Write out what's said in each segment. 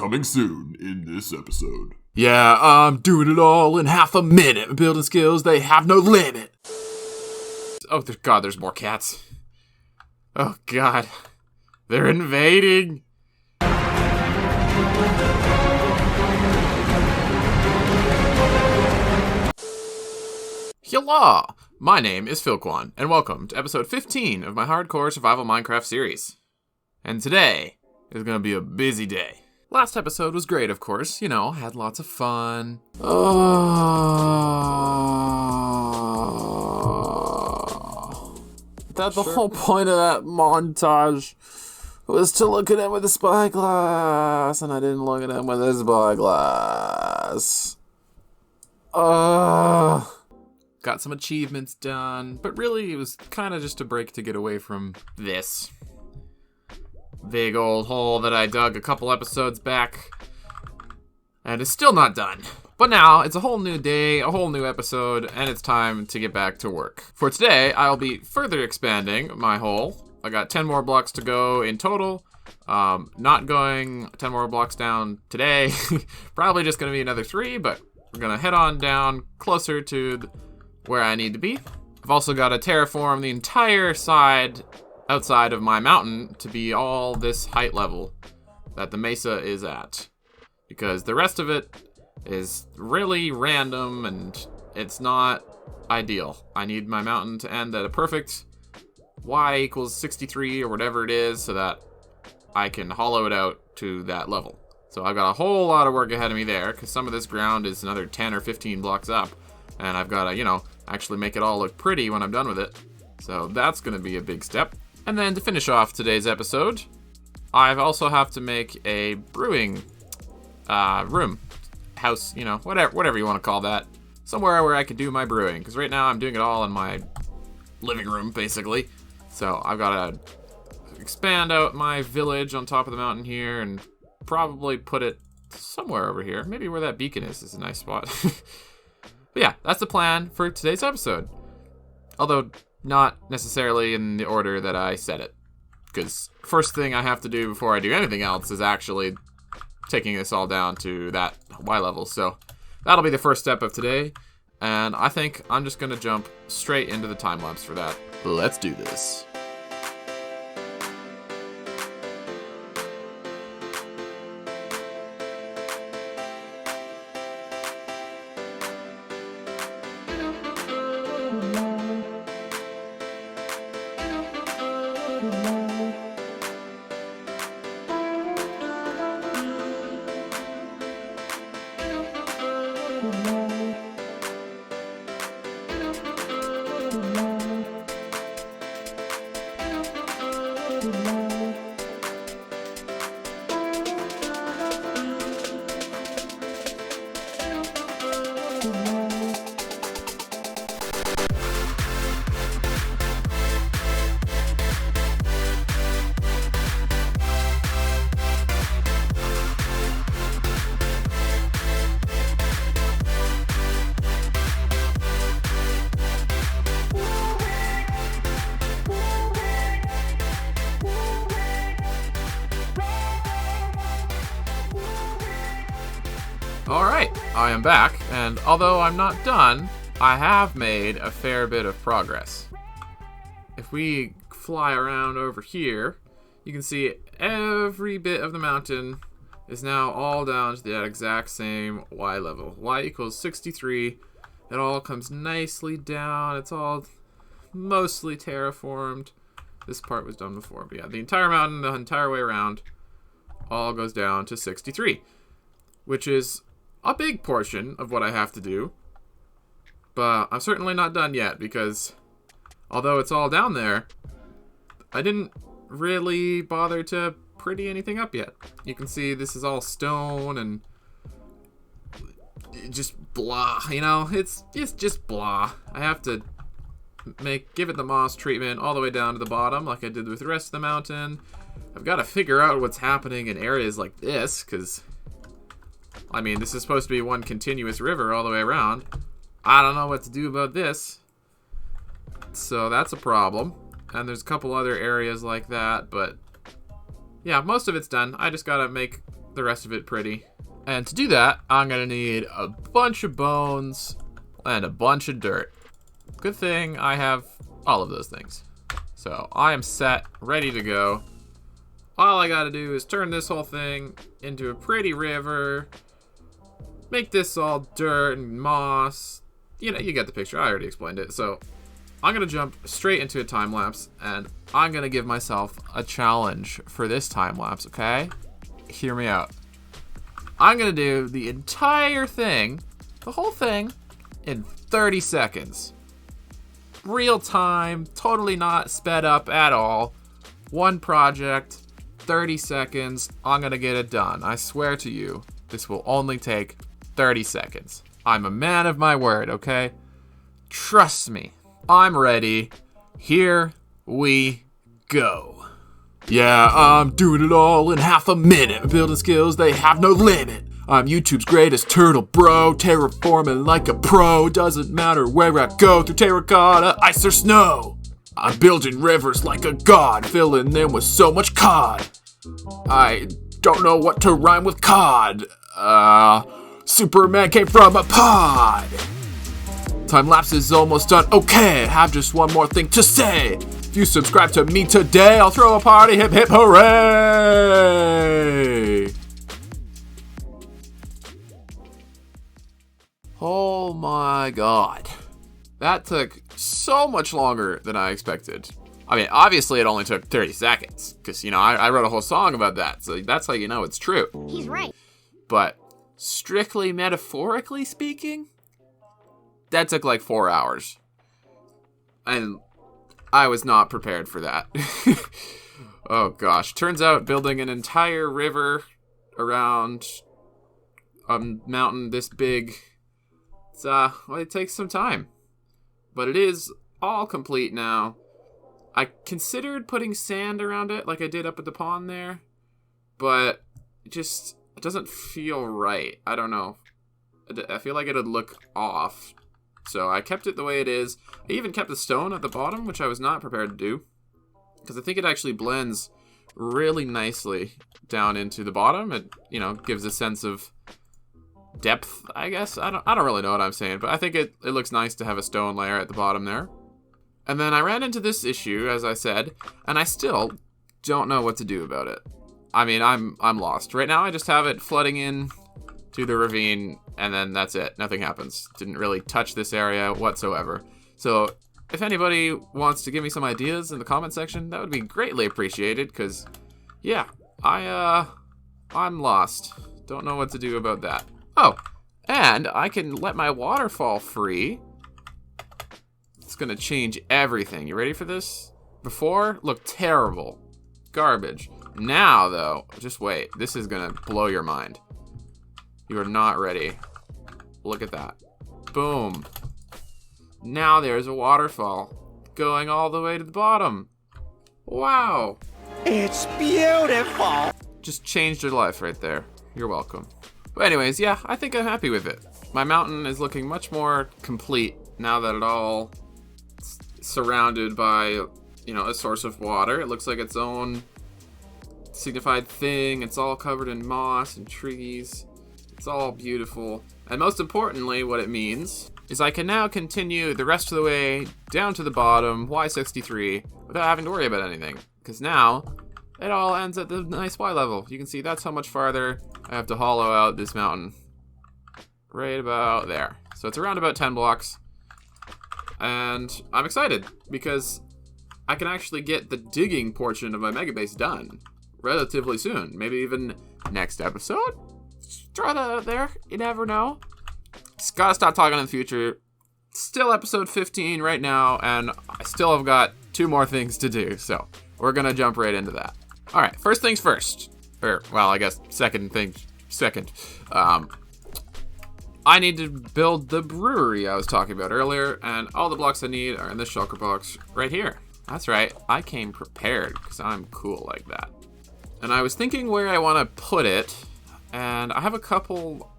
Coming soon in this episode. Yeah, I'm doing it all in half a minute. Building skills, they have no limit. Oh, God, there's more cats. Oh, God. They're invading. Hello! My name is Philquan, and welcome to episode 15 of my hardcore survival Minecraft series. And today is going to be a busy day. Last episode was great, of course. You know, had lots of fun. That the whole point of that montage was to look at him with a spyglass, and I didn't look at him with a spyglass. Got some achievements done, but really it was kind of just a break to get away from this big old hole that I dug a couple episodes back, and it's still not done. But now it's a whole new day, a whole new episode, and it's time to get back to work. For today, I'll be further expanding my hole. I got 10 more blocks to go in total. Not going 10 more blocks down today. Probably just going to be another 3, but we're going to head on down closer to where I need to be. I've also got to terraform the entire side outside of my mountain to be all this height level that the mesa is at, because the rest of it is really random and it's not ideal. I need my mountain to end at a perfect y equals 63 or whatever it is so that I can hollow it out to that level. So I've got a whole lot of work ahead of me there, because some of this ground is another 10 or 15 blocks up, and I've got to, actually make it all look pretty when I'm done with it. So that's going to be a big step. And then to finish off today's episode, I also have to make a brewing room, house, whatever you want to call that. Somewhere where I can do my brewing, because right now I'm doing it all in my living room, basically. So I've got to expand out my village on top of the mountain here and probably put it somewhere over here. Maybe where that beacon is a nice spot. But yeah, that's the plan for today's episode. Although not necessarily in the order that I said it. Because first thing I have to do before I do anything else is actually taking this all down to that Y level. So that'll be the first step of today. And I think I'm just going to jump straight into the time lapse for that. Let's do this. Alright, I am back, and although I'm not done, I have made a fair bit of progress. If we fly around over here, you can see every bit of the mountain is now all down to that exact same Y level. Y equals 63. It all comes nicely down. It's all mostly terraformed. This part was done before, but yeah, the entire mountain, the entire way around, all goes down to 63, which is a big portion of what I have to do. But I'm certainly not done yet, because although it's all down there, I didn't really bother to pretty anything up yet. You can see this is all stone and just blah, it's just blah. I have to give it the moss treatment all the way down to the bottom like I did with the rest of the mountain. I've got to figure out what's happening in areas like this, because this is supposed to be one continuous river all the way around. I don't know what to do about this. So that's a problem. And there's a couple other areas like that, but yeah, most of it's done. I just gotta make the rest of it pretty. And to do that, I'm going to need a bunch of bones and a bunch of dirt. Good thing I have all of those things. So I am set, ready to go. All I got to do is turn this whole thing into a pretty river. Make this all dirt and moss. You know, you get the picture. I already explained it. So I'm going to jump straight into a time lapse, and I'm going to give myself a challenge for this time lapse, okay? Hear me out. I'm going to do the entire thing, the whole thing, in 30 seconds. Real time, totally not sped up at all. One project, 30 seconds, I'm going to get it done. I swear to you, this will only take 30 seconds. I'm a man of my word, okay? Trust me, I'm ready. Here we go. Yeah, I'm doing it all in half a minute. Building skills, they have no limit. I'm YouTube's greatest turtle bro, terraforming like a pro. Doesn't matter where I go, through terracotta, ice or snow. I'm building rivers like a god, filling them with so much cod. I don't know what to rhyme with cod. Superman came from a pod. Time lapse is almost done. Okay, I have just one more thing to say. If you subscribe to me today, I'll throw a party. Hip hip hooray! Oh my god. That took so much longer than I expected. I mean, obviously it only took 30 seconds, because, you know, I wrote a whole song about that, so that's how you know it's true. He's right. But strictly metaphorically speaking, that took like 4 hours. And I was not prepared for that. Oh gosh. Turns out building an entire river around a mountain this big, well, it takes some time. But it is all complete now. I considered putting sand around it like I did up at the pond there, but it doesn't feel right. I don't know. I feel like it'd look off. So I kept it the way it is. I even kept the stone at the bottom, which I was not prepared to do, because I think it actually blends really nicely down into the bottom. It, you know, gives a sense of depth, I guess. I don't really know what I'm saying, but I think it looks nice to have a stone layer at the bottom there. And then I ran into this issue, as I said, and I still don't know what to do about it. I mean, I'm lost. Right now I just have it flooding in to the ravine, and then that's it. Nothing happens. Didn't really touch this area whatsoever. So if anybody wants to give me some ideas in the comment section, that would be greatly appreciated, because, yeah, I'm lost. Don't know what to do about that. Oh, and I can let my waterfall free. It's gonna change everything. You ready for this? Before, looked terrible. Garbage. Now, though, just wait. This is gonna blow your mind. You are not ready. Look at that. Boom. Now there's a waterfall going all the way to the bottom. Wow. It's beautiful. Just changed your life right there. You're welcome. But anyways, yeah, I think I'm happy with it. My mountain is looking much more complete now that it all surrounded by, you know, a source of water. It looks like its own signified thing. It's all covered in moss and trees. It's all beautiful. And most importantly, what it means is I can now continue the rest of the way down to the bottom, Y63, without having to worry about anything. Because now, it all ends at the nice Y level. You can see that's how much farther I have to hollow out this mountain. Right about there. So it's around about 10 blocks. And I'm excited, because I can actually get the digging portion of my mega base done relatively soon. Maybe even next episode? Throw that out there. You never know. Just gotta stop talking in the future. Still episode 15 right now, and I still have got 2 more things to do, so we're gonna jump right into that. Alright, first things first. Or, well, I guess second thing second. I need to build the brewery I was talking about earlier, and all the blocks I need are in this shulker box right here. That's right, I came prepared, because I'm cool like that. And I was thinking where I want to put it, and I have a couple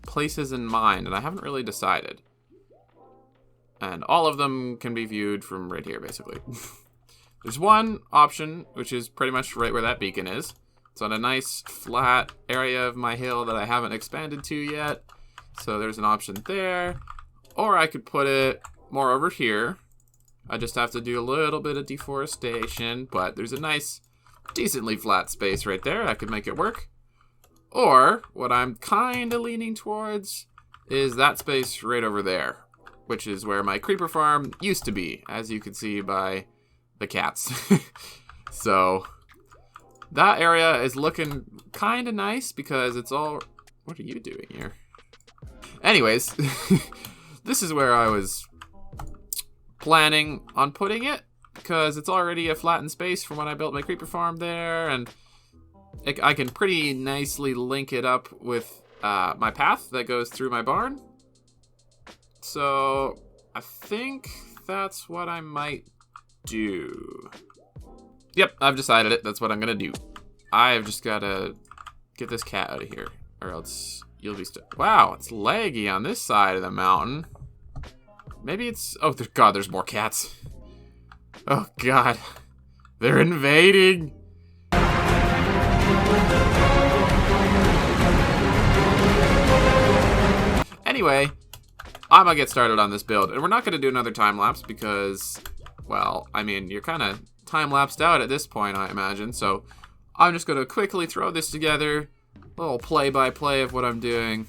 places in mind, and I haven't really decided. And all of them can be viewed from right here, basically. There's one option, which is pretty much right where that beacon is. It's on a nice flat area of my hill that I haven't expanded to yet. So there's an option there. Or I could put it more over here. I just have to do a little bit of deforestation, but there's a nice, decently flat space right there. I could make it work. Or what I'm kind of leaning towards is that space right over there, which is where my creeper farm used to be, as you can see by the cats. So that area is looking kind of nice because it's all... What are you doing here? Anyways, this is where I was planning on putting it because it's already a flattened space from when I built my creeper farm there, and I can pretty nicely link it up with my path that goes through my barn. So I think that's what I might do. Yep, I've decided it. That's what I'm gonna do. I've just gotta get this cat out of here, or else you'll be wow, it's laggy on this side of the mountain. Maybe it's... Oh, God, there's more cats. Oh, God. They're invading. Anyway, I'm gonna get started on this build. And we're not gonna do another time-lapse because, well, I mean, you're kind of time-lapsed out at this point, I imagine. So I'm just gonna quickly throw this together. A little play-by-play of what I'm doing.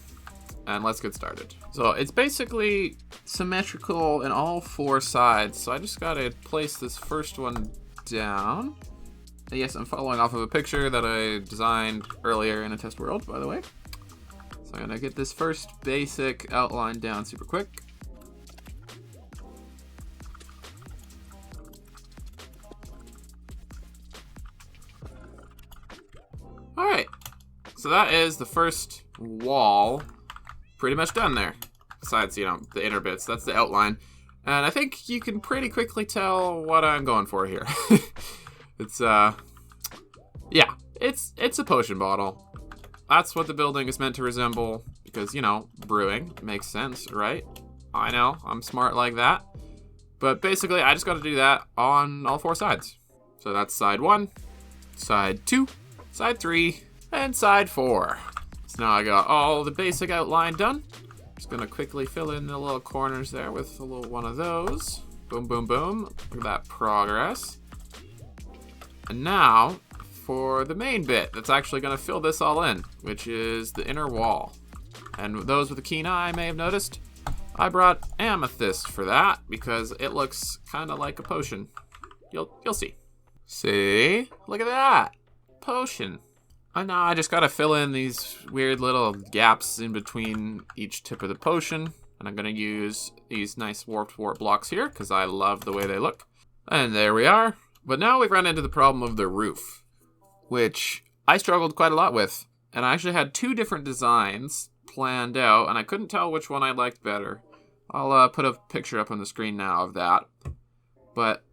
And let's get started. So it's basically symmetrical in all four sides. So I just gotta place this first one down. And yes, I'm following off of a picture that I designed earlier in a test world, by the way. So I'm gonna get this first basic outline down super quick. All right, so that is the first wall. Pretty much done there. Besides, you know, the inner bits. That's the outline. And I think you can pretty quickly tell what I'm going for here. It's, yeah, it's a potion bottle. That's what the building is meant to resemble because, you know, brewing makes sense, right? I know, I'm smart like that. But basically, I just got to do that on all four sides. So that's side 1, side 2, side 3, and side 4. So now I got all the basic outline done. Just gonna quickly fill in the little corners there with a little one of those. Boom, boom, boom. Look at that progress. And now for the main bit that's actually gonna fill this all in, which is the inner wall. And those with a keen eye may have noticed, I brought amethyst for that because it looks kind of like a potion. You'll see. See? Look at that. Potion. And now I just gotta fill in these weird little gaps in between each tip of the potion. And I'm gonna use these nice warped wart blocks here because I love the way they look. And there we are. But now we've run into the problem of the roof, which I struggled quite a lot with. And I actually had 2 different designs planned out, and I couldn't tell which one I liked better. I'll put a picture up on the screen now of that. But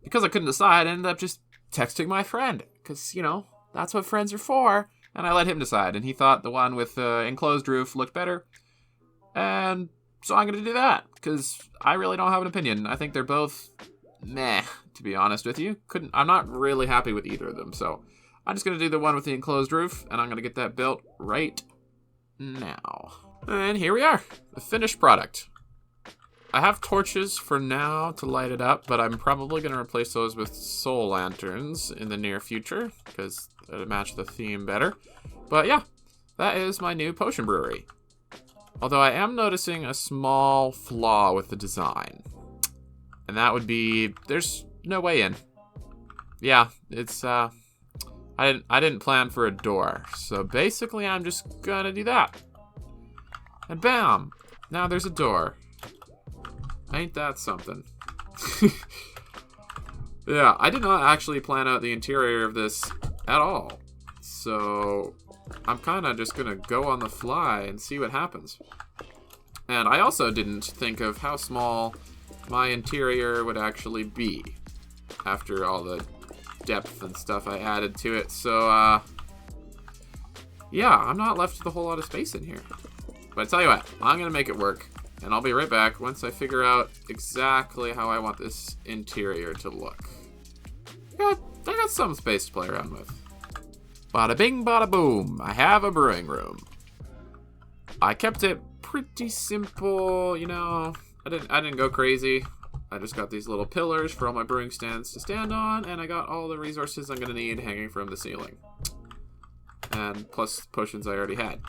because I couldn't decide, I ended up just texting my friend because, you know, that's what friends are for. And I let him decide. And he thought the one with the enclosed roof looked better. And so I'm going to do that. Because I really don't have an opinion. I think they're both meh, to be honest with you. I'm not really happy with either of them. So I'm just going to do the one with the enclosed roof. And I'm going to get that built right now. And here we are. The finished product. I have torches for now to light it up, but I'm probably going to replace those with soul lanterns in the near future, because it'll match the theme better. But yeah, that is my new potion brewery. Although I am noticing a small flaw with the design. And that would be, there's no way in. Yeah, it's, I didn't plan for a door. So basically I'm just gonna do that. And bam! Now there's a door. Ain't that something? Yeah, I did not actually plan out the interior of this at all. So I'm kind of just going to go on the fly and see what happens. And I also didn't think of how small my interior would actually be after all the depth and stuff I added to it. So, yeah, I'm not left with a whole lot of space in here. But I tell you what, I'm going to make it work. And I'll be right back once I figure out exactly how I want this interior to look. I got some space to play around with. Bada bing, bada boom. I have a brewing room. I kept it pretty simple, you know. I didn't go crazy. I just got these little pillars for all my brewing stands to stand on, and I got all the resources I'm gonna need hanging from the ceiling. And plus potions I already had.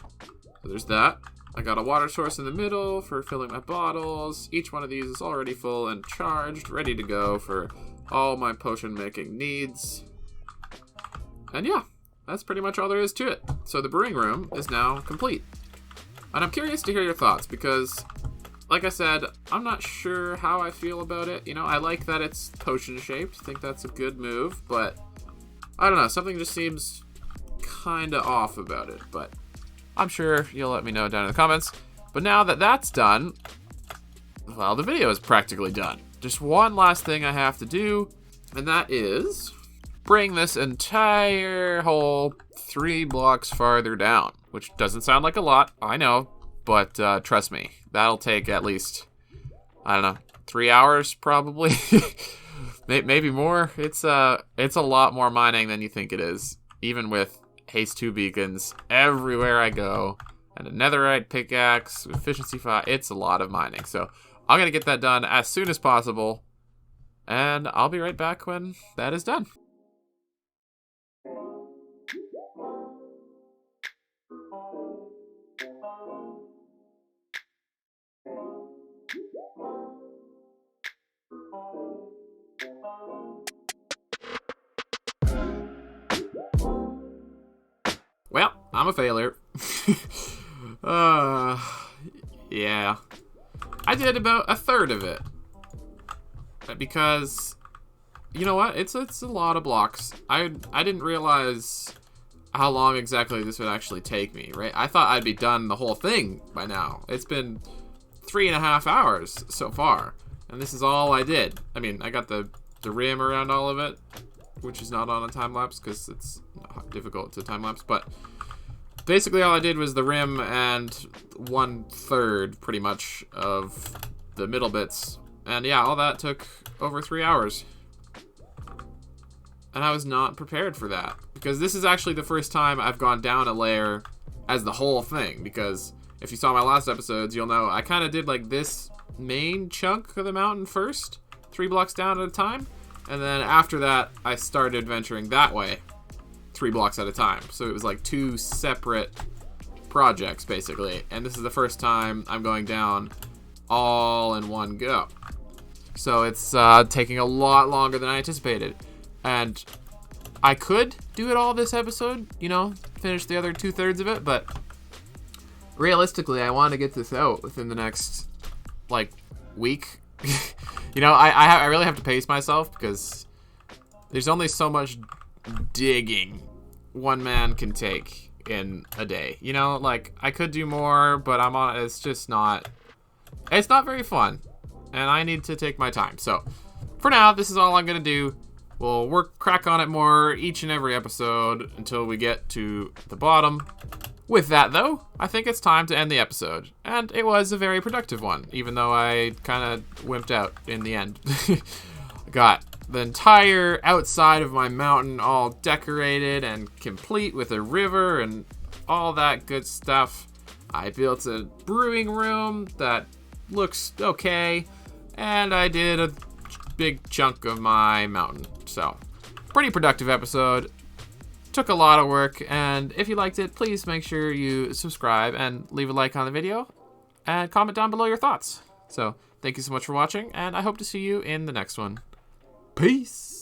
So there's that. I got a water source in the middle for filling my bottles. Each one of these is already full and charged, ready to go for all my potion making needs. And yeah, that's pretty much all there is to it. So the brewing room is now complete. And I'm curious to hear your thoughts because, like I said, I'm not sure how I feel about it. You know, I like that it's potion shaped. I think that's a good move, but I don't know. Something just seems kind of off about it, but I'm sure you'll let me know down in the comments. But now that that's done, well, the video is practically done. Just one last thing I have to do, and that is bring this entire hole 3 blocks farther down, which doesn't sound like a lot, I know, but trust me, that'll take at least, I don't know, 3 hours probably, maybe more. It's a lot more mining than you think it is, even with Haste 2 beacons everywhere I go, and a netherite pickaxe, efficiency 5, it's a lot of mining. So I'm gonna get that done as soon as possible, and I'll be right back when that is done. Well, I'm a failure. Yeah. I did about a third of it. Because, you know what? It's a lot of blocks. I didn't realize how long exactly this would actually take me, right? I thought I'd be done the whole thing by now. It's been 3.5 hours so far. And this is all I did. I mean, I got the rim around all of it, which is not on a time lapse because it's difficult to time lapse, but basically all I did was the rim and 1/3 pretty much of the middle bits, and yeah, all that took over 3 hours, and I was not prepared for that because this is actually the first time I've gone down a layer as the whole thing, because if you saw my last episodes, you'll know I kind of did like this main chunk of the mountain first, 3 blocks down at a time. And then after that, I started venturing that way, 3 blocks at a time. So it was like 2 separate projects, basically. And this is the first time I'm going down all in one go. So it's taking a lot longer than I anticipated. And I could do it all this episode, you know, finish the other 2/3 of it. But realistically, I want to get this out within the next, like, week. You know, I really have to pace myself because there's only so much digging one man can take in a day. You know, like, I could do more, but it's just not, it's not very fun, and I need to take my time. So for now, this is all I'm gonna do. We'll crack on it more each and every episode until we get to the bottom. With that, though, I think it's time to end the episode. And it was a very productive one, even though I kind of wimped out in the end. Got the entire outside of my mountain all decorated and complete with a river and all that good stuff. I built a brewing room that looks okay, and I did a big chunk of my mountain. So, pretty productive episode. Took a lot of work, and if you liked it, please make sure you subscribe and leave a like on the video and comment down below your thoughts. So, thank you so much for watching, and I hope to see you in the next one. Peace!